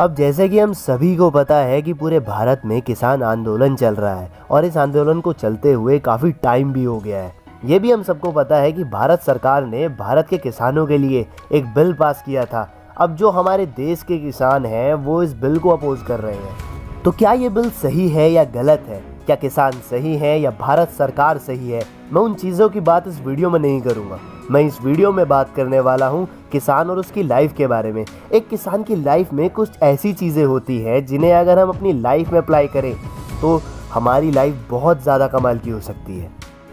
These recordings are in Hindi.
अब जैसे कि हम सभी को पता है कि पूरे भारत में किसान आंदोलन चल रहा है और इस आंदोलन को चलते हुए काफ़ी टाइम भी हो गया है। ये भी हम सबको पता है कि भारत सरकार ने भारत के किसानों के लिए एक बिल पास किया था। अब जो हमारे देश के किसान हैं वो इस बिल को अपोज कर रहे हैं। तो क्या ये बिल सही है या गलत है? क्या किसान सही है या भारत सरकार सही है? मैं उन चीज़ों की बात इस वीडियो में नहीं करूँगा। मैं इस वीडियो में बात करने वाला हूँ किसान और उसकी लाइफ के बारे में। एक किसान की लाइफ में कुछ ऐसी चीज़ें होती हैं जिन्हें अगर हम अपनी लाइफ में अप्लाई करें तो हमारी लाइफ बहुत ज़्यादा कमाल की हो सकती है।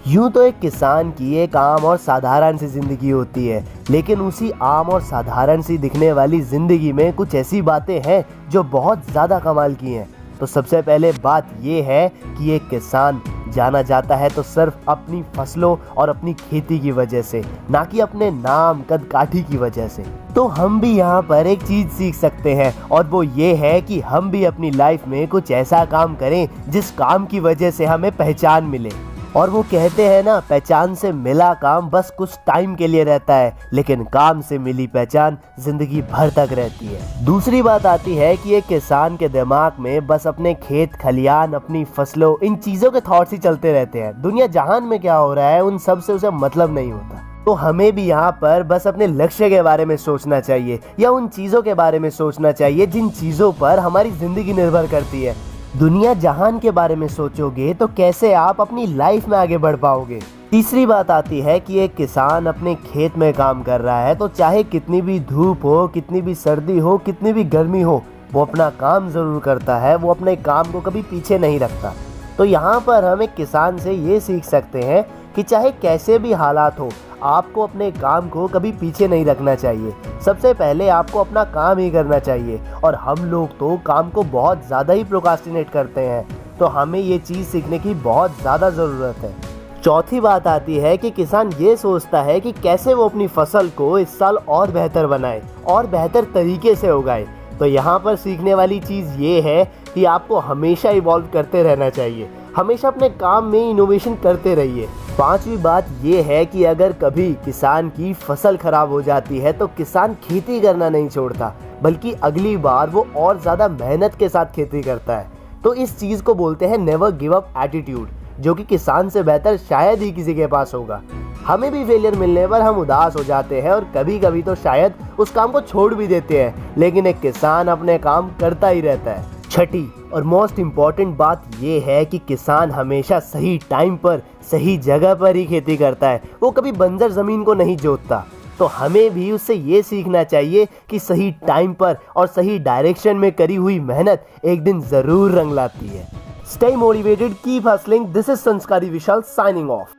यूँ तो एक किसान की एक आम और साधारण सी ज़िंदगी होती है, लेकिन उसी आम और साधारण सी दिखने वाली ज़िंदगी में कुछ ऐसी बातें हैं जो बहुत ज़्यादा कमाल की हैं। तो सबसे पहले बात ये है कि एक किसान जाना जाता है तो सिर्फ अपनी फसलों और अपनी खेती की वजह से, ना कि अपने नाम कद काठी की वजह से। तो हम भी यहाँ पर एक चीज़ सीख सकते हैं और वो ये है कि हम भी अपनी लाइफ में कुछ ऐसा काम करें जिस काम की वजह से हमें पहचान मिले। और वो कहते हैं ना, पहचान से मिला काम बस कुछ टाइम के लिए रहता है, लेकिन काम से मिली पहचान जिंदगी भर तक रहती है। दूसरी बात आती है कि एक किसान के दिमाग में बस अपने खेत खलियान, अपनी फसलों, इन चीजों के थॉट्स ही चलते रहते हैं। दुनिया जहान में क्या हो रहा है उन सब से उसे मतलब नहीं होता। तो हमें भी यहाँ पर बस अपने लक्ष्य के बारे में सोचना चाहिए या उन चीजों के बारे में सोचना चाहिए जिन चीजों पर हमारी जिंदगी निर्भर करती है। दुनिया जहान के बारे में सोचोगे तो कैसे आप अपनी लाइफ में आगे बढ़ पाओगे। तीसरी बात आती है कि एक किसान अपने खेत में काम कर रहा है तो चाहे कितनी भी धूप हो, कितनी भी सर्दी हो, कितनी भी गर्मी हो, वो अपना काम ज़रूर करता है। वो अपने काम को कभी पीछे नहीं रखता। तो यहाँ पर हम एक किसान से ये सीख सकते हैं कि चाहे कैसे भी हालात हो, आपको अपने काम को कभी पीछे नहीं रखना चाहिए। सबसे पहले आपको अपना काम ही करना चाहिए। और हम लोग तो काम को बहुत ज़्यादा ही प्रोक्रास्टिनेट करते हैं, तो हमें ये चीज़ सीखने की बहुत ज़्यादा ज़रूरत है। चौथी बात आती है कि किसान ये सोचता है कि कैसे वो अपनी फसल को इस साल और बेहतर बनाए और बेहतर तरीके से उगाए। तो यहाँ पर सीखने वाली चीज़ ये है कि आपको हमेशा इवॉल्व करते रहना चाहिए, हमेशा अपने काम में इनोवेशन करते रहिए। पांचवी बात ये है कि अगर कभी किसान की फसल खराब हो जाती है तो किसान खेती करना नहीं छोड़ता, बल्कि अगली बार वो और ज़्यादा मेहनत के साथ खेती करता है। तो इस चीज़ को बोलते हैं नेवर गिव अप एटीट्यूड, जो कि किसान से बेहतर शायद ही किसी के पास होगा। हमें भी फेलियर मिलने पर हम उदास हो जाते हैं और कभी कभी तो शायद उस काम को छोड़ भी देते हैं, लेकिन एक किसान अपने काम करता ही रहता है। छठी और मोस्ट इम्पॉर्टेंट बात ये है कि किसान हमेशा सही टाइम पर सही जगह पर ही खेती करता है। वो कभी बंजर ज़मीन को नहीं जोतता। तो हमें भी उससे ये सीखना चाहिए कि सही टाइम पर और सही डायरेक्शन में करी हुई मेहनत एक दिन ज़रूर रंग लाती है। Stay motivated, keep hustling. This is संस्कारी विशाल साइनिंग ऑफ।